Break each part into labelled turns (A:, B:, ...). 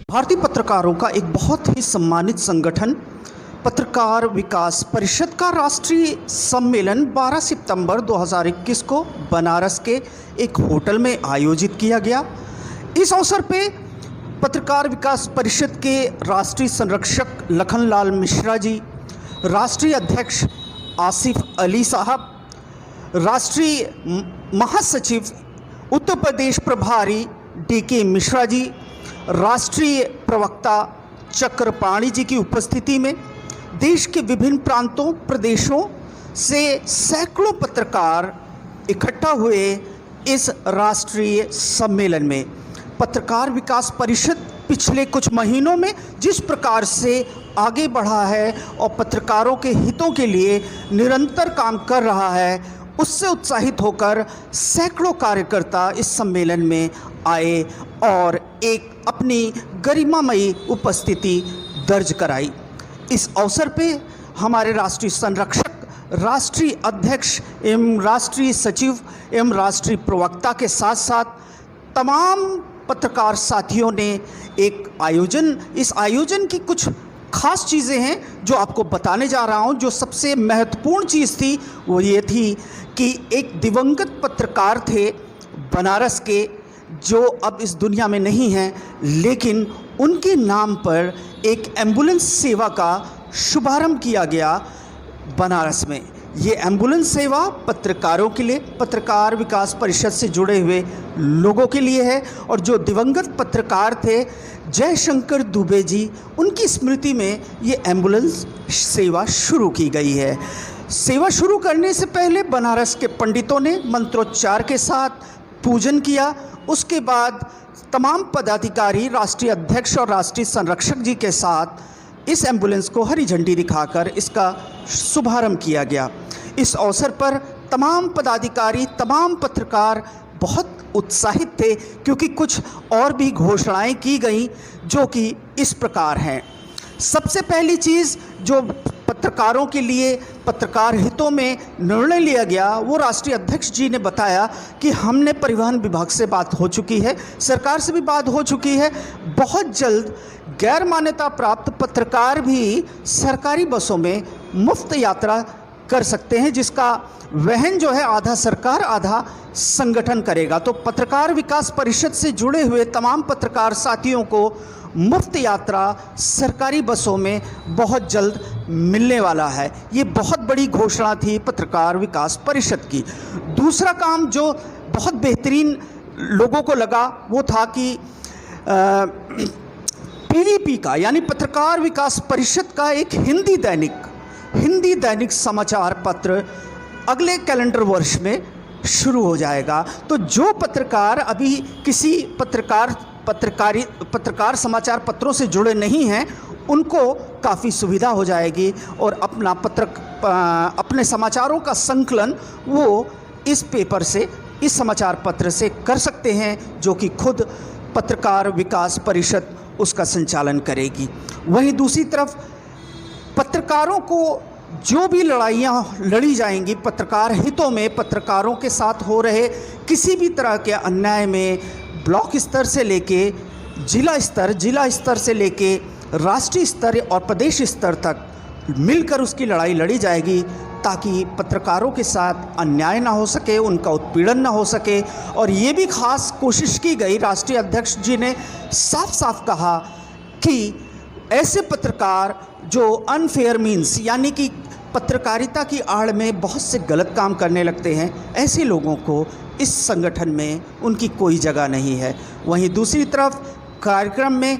A: भारतीय पत्रकारों का एक बहुत ही सम्मानित संगठन पत्रकार विकास परिषद का राष्ट्रीय सम्मेलन 12 सितंबर 2021 को बनारस के एक होटल में आयोजित किया गया। इस अवसर पे पत्रकार विकास परिषद के राष्ट्रीय संरक्षक लखनलाल मिश्रा जी, राष्ट्रीय अध्यक्ष आसिफ अली साहब, राष्ट्रीय महासचिव उत्तर प्रदेश प्रभारी DK मिश्रा जी, राष्ट्रीय प्रवक्ता चक्रपाणी जी की उपस्थिति में देश के विभिन्न प्रांतों प्रदेशों से सैकड़ों पत्रकार इकट्ठा हुए। इस राष्ट्रीय सम्मेलन में पत्रकार विकास परिषद पिछले कुछ महीनों में जिस प्रकार से आगे बढ़ा है और पत्रकारों के हितों के लिए निरंतर काम कर रहा है, उससे उत्साहित होकर सैकड़ों कार्यकर्ता इस सम्मेलन में आए और एक अपनी गरिमामयी उपस्थिति दर्ज कराई। इस अवसर पे हमारे राष्ट्रीय संरक्षक, राष्ट्रीय अध्यक्ष एवं राष्ट्रीय सचिव एवं राष्ट्रीय प्रवक्ता के साथ साथ तमाम पत्रकार साथियों ने इस आयोजन की कुछ खास चीज़ें हैं जो आपको बताने जा रहा हूं। जो सबसे महत्वपूर्ण चीज़ थी वो ये थी कि एक दिवंगत पत्रकार थे बनारस के, जो अब इस दुनिया में नहीं हैं, लेकिन उनके नाम पर एक एम्बुलेंस सेवा का शुभारंभ किया गया बनारस में। ये एम्बुलेंस सेवा पत्रकारों के लिए, पत्रकार विकास परिषद से जुड़े हुए लोगों के लिए है। और जो दिवंगत पत्रकार थे जयशंकर दुबे जी, उनकी स्मृति में ये एम्बुलेंस सेवा शुरू की गई है। सेवा शुरू करने से पहले बनारस के पंडितों ने मंत्रोच्चार के साथ पूजन किया। उसके बाद तमाम पदाधिकारी, राष्ट्रीय अध्यक्ष और राष्ट्रीय संरक्षक जी के साथ इस एम्बुलेंस को हरी झंडी दिखाकर इसका शुभारंभ किया गया। इस अवसर पर तमाम पदाधिकारी, तमाम पत्रकार बहुत उत्साहित थे, क्योंकि कुछ और भी घोषणाएं की गई जो कि इस प्रकार हैं। सबसे पहली चीज़ जो पत्रकारों के लिए पत्रकार हितों में निर्णय लिया गया, वो राष्ट्रीय अध्यक्ष जी ने बताया कि हमने परिवहन विभाग से बात हो चुकी है, सरकार से भी बात हो चुकी है। बहुत जल्द गैर मान्यता प्राप्त पत्रकार भी सरकारी बसों में मुफ्त यात्रा कर सकते हैं, जिसका वहन जो है आधा सरकार आधा संगठन करेगा। तो पत्रकार विकास परिषद से जुड़े हुए तमाम पत्रकार साथियों को मुफ्त यात्रा सरकारी बसों में बहुत जल्द मिलने वाला है। ये बहुत बड़ी घोषणा थी पत्रकार विकास परिषद की। दूसरा काम जो बहुत बेहतरीन लोगों को लगा वो था कि PVP का, यानी पत्रकार विकास परिषद का एक हिंदी दैनिक समाचार पत्र अगले कैलेंडर वर्ष में शुरू हो जाएगा। तो जो पत्रकार अभी किसी पत्रकार समाचार पत्रों से जुड़े नहीं हैं, उनको काफ़ी सुविधा हो जाएगी और अपने समाचारों का संकलन वो इस पेपर से, इस समाचार पत्र से कर सकते हैं, जो कि खुद पत्रकार विकास परिषद उसका संचालन करेगी। वहीं दूसरी तरफ पत्रकारों को जो भी लड़ाइयाँ लड़ी जाएंगी पत्रकार हितों में, पत्रकारों के साथ हो रहे किसी भी तरह के अन्याय में ब्लॉक स्तर से लेके जिला स्तर से लेके राष्ट्रीय स्तर और प्रदेश स्तर तक मिलकर उसकी लड़ाई लड़ी जाएगी, ताकि पत्रकारों के साथ अन्याय ना हो सके, उनका उत्पीड़न ना हो सके। और ये भी खास कोशिश की गई, राष्ट्रीय अध्यक्ष जी ने साफ साफ कहा कि ऐसे पत्रकार जो अनफेयर मीन्स, यानी कि पत्रकारिता की आड़ में बहुत से गलत काम करने लगते हैं, ऐसे लोगों को इस संगठन में उनकी कोई जगह नहीं है। वहीं दूसरी तरफ कार्यक्रम में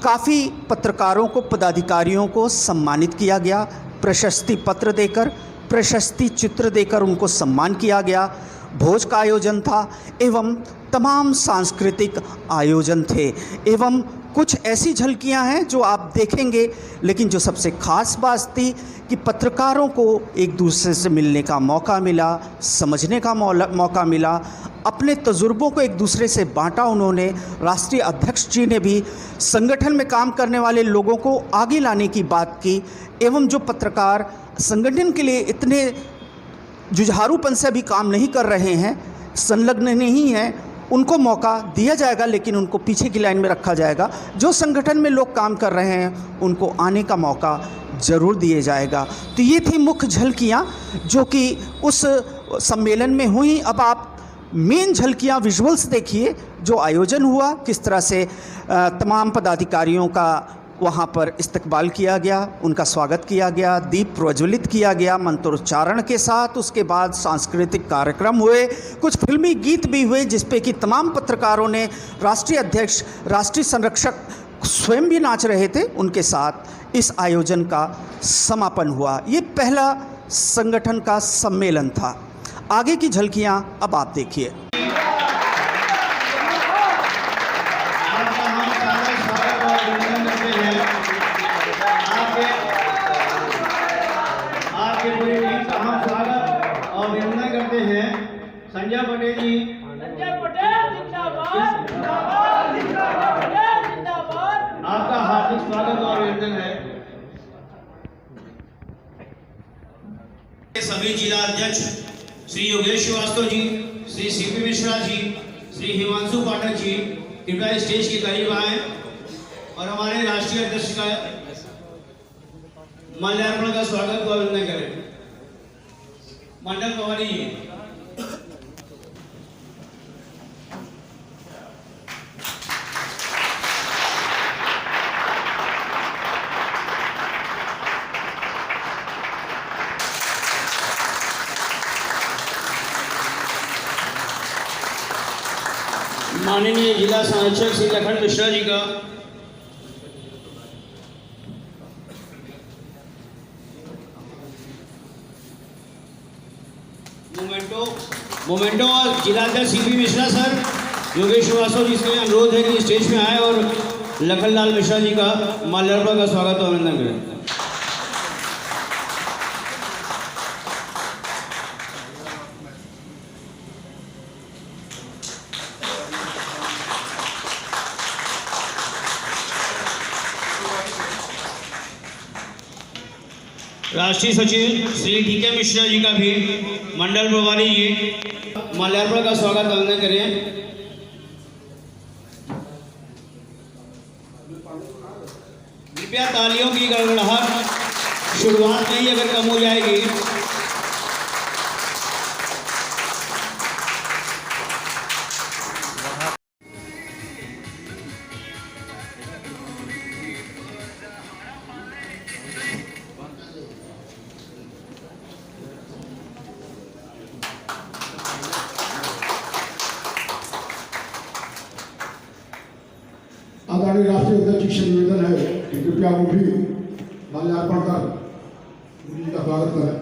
A: काफ़ी पत्रकारों को, पदाधिकारियों को सम्मानित किया गया, प्रशस्ति पत्र देकर, प्रशस्ति चित्र देकर उनको सम्मान किया गया। भोज का आयोजन था एवं तमाम सांस्कृतिक आयोजन थे एवं कुछ ऐसी झलकियां हैं जो आप देखेंगे। लेकिन जो सबसे खास बात थी कि पत्रकारों को एक दूसरे से मिलने का मौका मिला, समझने का मौका मिला, अपने तजुर्बों को एक दूसरे से बांटा उन्होंने। राष्ट्रीय अध्यक्ष जी ने भी संगठन में काम करने वाले लोगों को आगे लाने की बात की एवं जो पत्रकार संगठन के लिए इतने जुझारूपन से अभी काम नहीं कर रहे हैं, संलग्न नहीं हैं, उनको मौका दिया जाएगा, लेकिन उनको पीछे की लाइन में रखा जाएगा। जो संगठन में लोग काम कर रहे हैं उनको आने का मौका ज़रूर दिया जाएगा। तो ये थी मुख्य झलकियाँ जो कि उस सम्मेलन में हुई। अब आप मेन झलकियाँ विजुअल्स देखिए जो आयोजन हुआ, किस तरह से तमाम पदाधिकारियों का वहाँ पर इस्तकबाल किया गया, उनका स्वागत किया गया, दीप प्रज्वलित किया गया मंत्रोच्चारण के साथ। उसके बाद सांस्कृतिक कार्यक्रम हुए, कुछ फिल्मी गीत भी हुए जिस पे कि तमाम पत्रकारों ने, राष्ट्रीय अध्यक्ष, राष्ट्रीय संरक्षक स्वयं भी नाच रहे थे, उनके साथ इस आयोजन का समापन हुआ। ये पहला संगठन का सम्मेलन था। आगे की झलकियाँ अब आप देखिए।
B: संजय पटेल जी,
C: संजय पटेल जिंदाबाद, जिंदाबाद, जिंदाबाद, जिंदाबाद।
B: आपका हार्दिक स्वागत और अभिनंदन है। सभी जिला अध्यक्ष श्री योगेश श्रीवास्तव जी, श्री सीपी मिश्रा जी, श्री हिमांशु पाठक जी कृपया स्टेज के करीब आए और हमारे राष्ट्रीय अध्यक्ष का माल्यार्पण का स्वागत और अभिनंदन करें। मंडल प्रभारी जी। माननीय जिला संरक्षक श्री लखन मिश्रा जी का मोमेंटो और जिला अध्यक्ष सीपी मिश्रा सर, योगेश श्रीवास्तव जी से अनुरोध है कि स्टेज में आए और लखनलाल मिश्रा जी का माल्यार्पण का स्वागत और अभिनंदन करें। राष्ट्रीय सचिव श्री डी.के. मिश्रा जी का भी मंडल प्रभारी जी माल्यार्पण का स्वागत अभिनंदन करें। कृपया तालियों की गड़गड़ाहट शुरुआत में ही अगर कम हो जाएगी।
D: आदरणीय राष्ट्रीय अध्यक्ष से निवेदन है कि कृपया वो भी माल्यार्पण कर गुरु जी का स्वागत करें।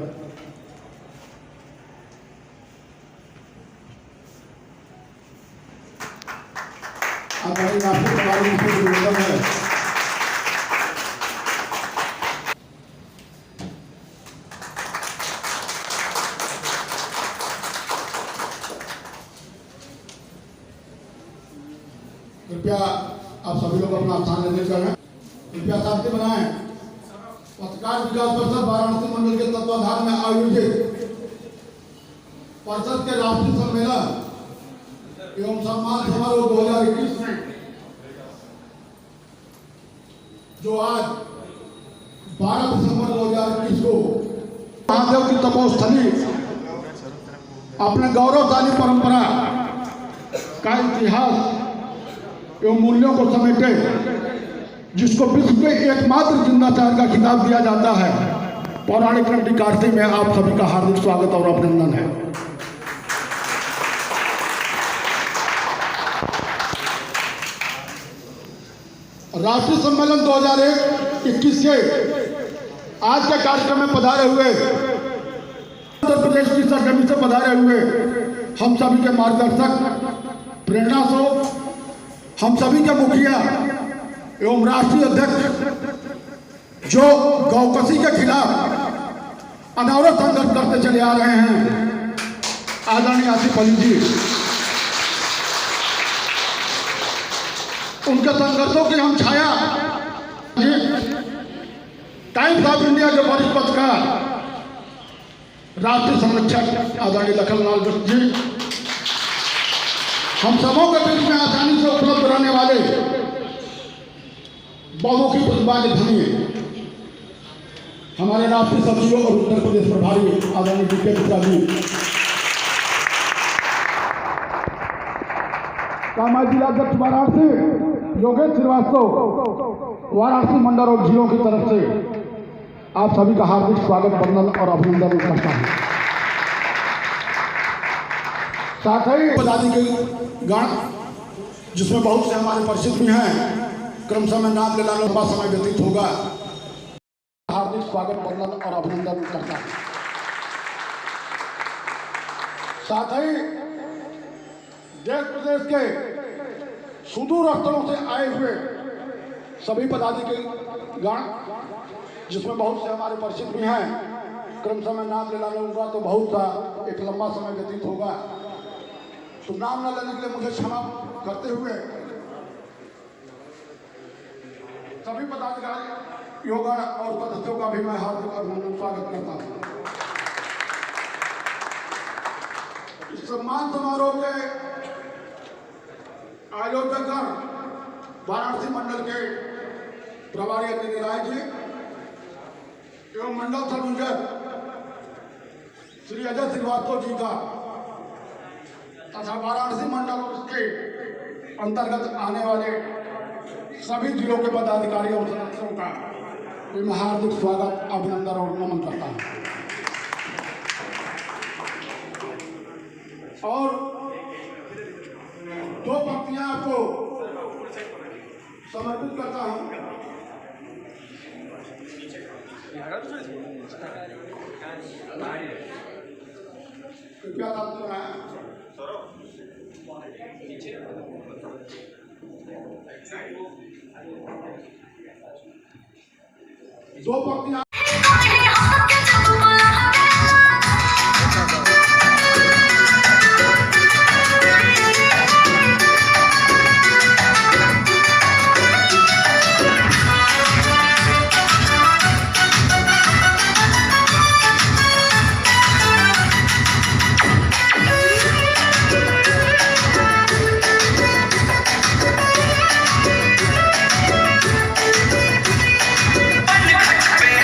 D: आदरणीय राष्ट्रीय प्रभारी से निवेदन है कृपया आप सभी लोग अपना स्थान लेने करें। कृपया शांति बनाएं। पत्रकार विकास परिषद वाराणसी मंडल के तत्वाधान में आयोजित परिषद के राष्ट्रीय सम्मेलन एवं सम्मान समारोह 2021 में जो आज 12 दिसंबर 2021 को महादेव की तपोस्थली अपने गौरवशाली परंपरा का इतिहास एवं मूल्यों को समेटे, जिसको विश्व के एकमात्र जिंदा शहर का खिताब दिया जाता है, पौराणिक नगरी काशी में आप सभी का हार्दिक स्वागत और अभिनंदन है। राष्ट्रीय सम्मेलन 2021 के आज के कार्यक्रम में पधारे हुए, उत्तर प्रदेश की सरजमी से पधारे हुए हम सभी के मार्गदर्शक, प्रेरणा स्रोत, हम सभी के मुखिया एवं राष्ट्रीय अध्यक्ष जो गौकसी के खिलाफ अनवरत संघर्ष करते चले आ रहे हैं, आदरणीय आसिफ अली जी, उनके संघर्षों की हम छाया टाइम्स ऑफ इंडिया के वरिष्ठ पत्रकार राष्ट्रीय संरक्षक आदरणीय लखनलाल जी, हम सबों के बीच में आसानी से उपलब्ध रहने वाले बहुमुखी प्रतिभा के धनी हैं हमारे राष्ट्रीय सचिव और उत्तर प्रदेश प्रभारी आदरणीय DK मिश्रा जी, कामाजी जिलाध्यक्ष वाराणसी योगेश श्रीवास्तव वाराणसी मंडल और जिलों की तरफ से आप सभी का हार्दिक स्वागत, वंदन और अभिनंदन करता हूँ। साथ ही पदाधिकारी गण जिसमें बहुत से हमारे परिचित भी हैं, क्रमशः में नाम लेना लंबा समय व्यतीत होगा, हार्दिक स्वागत, वंदन और अभिनंदन करता हूँ। साथ ही देश प्रदेश के सुदूर स्थलों से आए हुए सभी पदाधिकारी गण जिसमें बहुत से हमारे परिचित भी हैं, क्रमशः में नाम लेना लूंगा तो बहुत सा एक लंबा समय व्यतीत होगा, तो नाम न लेने के लिए मुझे क्षमा करते हुए सभी पदाधिकारी योगण और सदस्यों का भी मैं हार्दिक अभिनंदन स्वागत करता हूँ। इस सम्मान समारोह के आयोजक वाराणसी मंडल के प्रभारी अनिल राय जी एवं मंडल संयोजक श्री अजय श्रीवास्तव जी का तथा वाराणसी मंडल के अंतर्गत आने वाले सभी जिलों के पदाधिकारियों और सदस्यों का मैं हार्दिक स्वागत, अभिनंदन और नमन करता हूँ। और दो पंक्तियां आपको समर्पित करता हूँ। क्या बात कर रहा है? दो पंक्तियां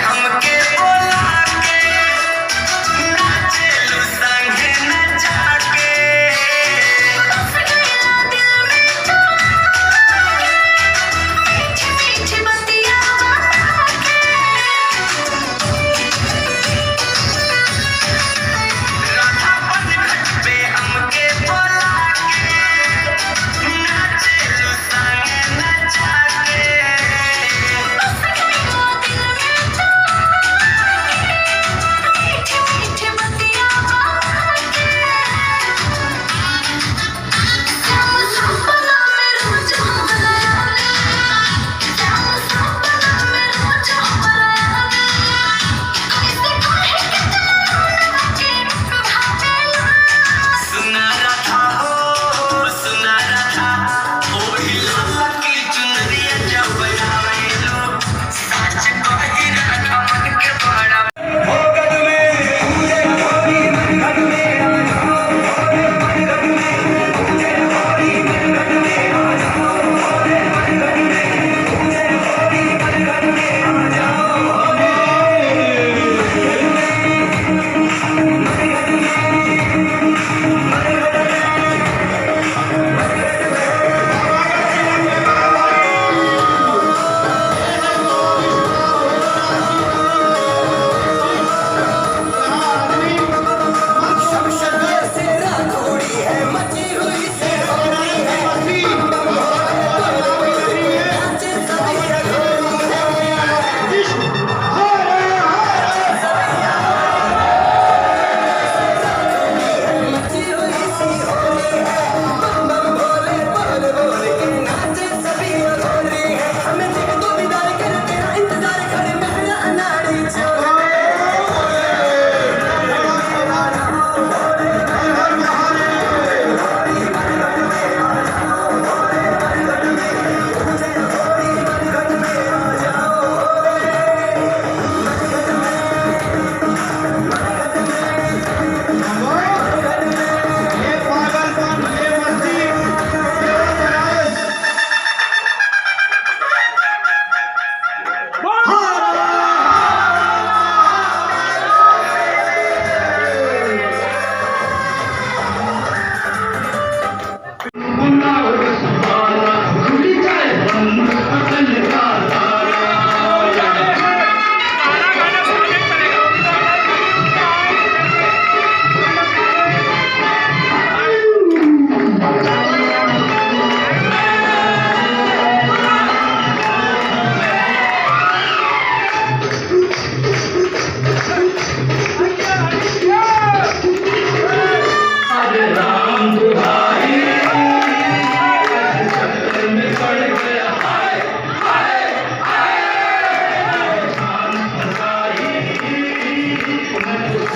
E: हम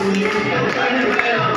E: पुलिस को